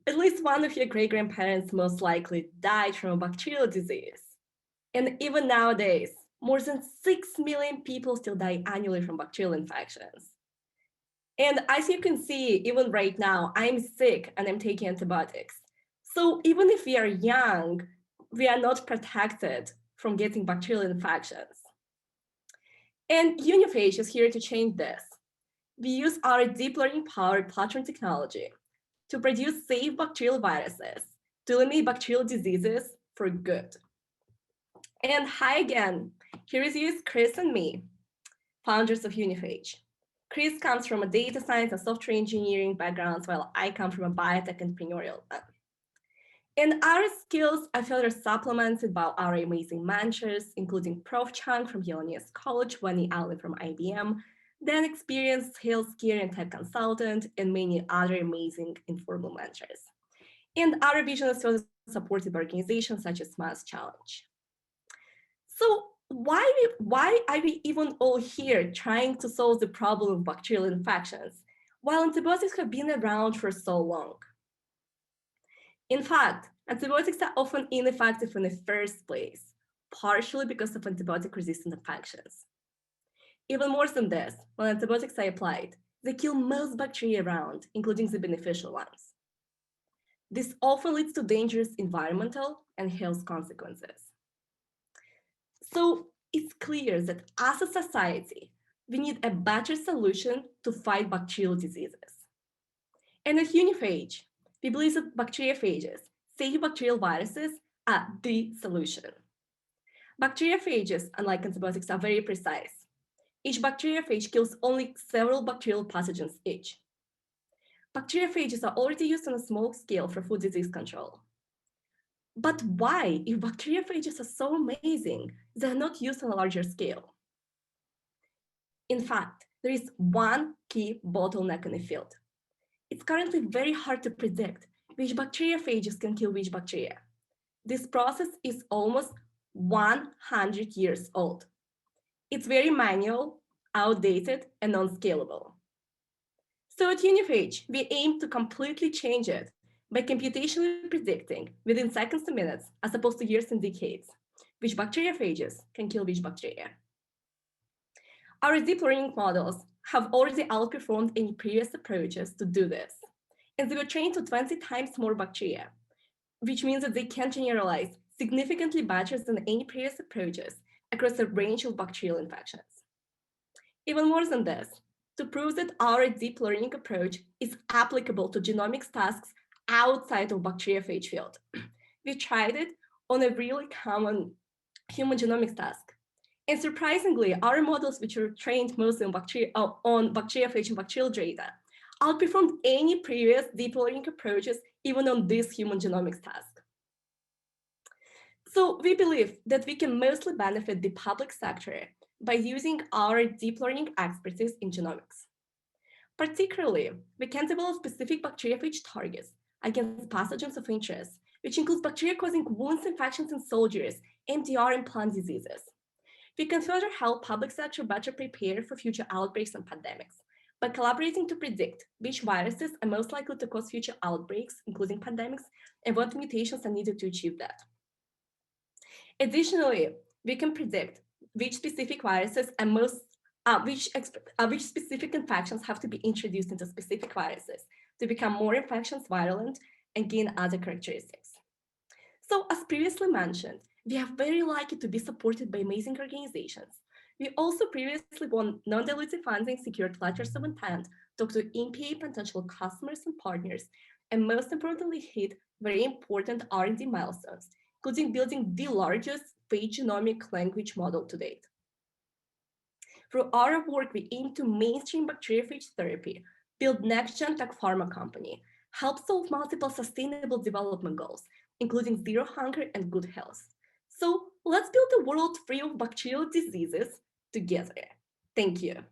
At least one of your great-grandparents most likely died from a bacterial disease. And even nowadays, more than 6 million people still die annually from bacterial infections. And as you can see, even right now, I'm sick and I'm taking antibiotics. So even if we are young, we are not protected from getting bacterial infections. And Uniphage is here to change this. We use our deep learning-powered platform technology to produce safe bacterial viruses to eliminate bacterial diseases for good. And hi again, here is Chris and me, founders of Uniphage. Chris comes from a data science and software engineering background, while I come from a biotech entrepreneurial one. And our skills are further supplemented by our amazing mentors, including Prof. Chang from Hellenius College, Wani Ali from IBM, then experienced healthcare and tech consultant, and many other amazing informal mentors. And our vision is further supported by organizations such as Mass Challenge. So why are we even all here trying to solve the problem of bacterial infections while antibiotics have been around for so long? In fact, antibiotics are often ineffective in the first place, partially because of antibiotic-resistant infections. Even more than this, when antibiotics are applied, they kill most bacteria around, including the beneficial ones. This often leads to dangerous environmental and health consequences. So it's clear that as a society, we need a better solution to fight bacterial diseases. And at Uniphage, we believe that bacteriophages, safe bacterial viruses, are the solution. Bacteriophages, unlike antibiotics, are very precise. Each bacteriophage kills only several bacterial pathogens each. Bacteriophages are already used on a small scale for food disease control. But why, if bacteriophages are so amazing, they're not used on a larger scale? In fact, there is one key bottleneck in the field. It's currently very hard to predict which bacteriophages can kill which bacteria. This process is almost 100 years old. It's very manual, outdated, and non-scalable. So at Uniphage, we aim to completely change it by computationally predicting within seconds to minutes, as opposed to years and decades, which bacteriophages can kill which bacteria. Our deep learning models have already outperformed any previous approaches to do this, and they were trained to 20 times more bacteria, which means that they can generalize significantly better than any previous approaches across a range of bacterial infections. Even more than this, to prove that our deep learning approach is applicable to genomics tasks outside of bacteriophage field, we tried it on a really common human genomics task. And surprisingly, our models, which were trained mostly on bacteriophage and bacterial data, outperformed any previous deep learning approaches, even on this human genomics task. So we believe that we can mostly benefit the public sector by using our deep learning expertise in genomics. Particularly, we can develop specific bacteriophage targets against pathogens of interest, which includes bacteria causing wounds infections in soldiers, MDR, and plant diseases. We can further help public sector better prepare for future outbreaks and pandemics by collaborating to predict which viruses are most likely to cause future outbreaks, including pandemics, and what mutations are needed to achieve that. Additionally, we can predict which specific viruses are which specific infections have to be introduced into specific viruses to become more infections virulent and gain other characteristics. So as previously mentioned, we are very lucky to be supported by amazing organizations. We also previously won non-dilutive funding, secured letters of intent, talked to MPA potential customers and partners, and most importantly, hit very important R&D milestones, including building the largest phage genomic language model to date. Through our work, we aim to mainstream bacteriophage therapy, build next-gen tech pharma company, help solve multiple sustainable development goals, including zero hunger and good health. So let's build a world free of bacterial diseases together. Thank you.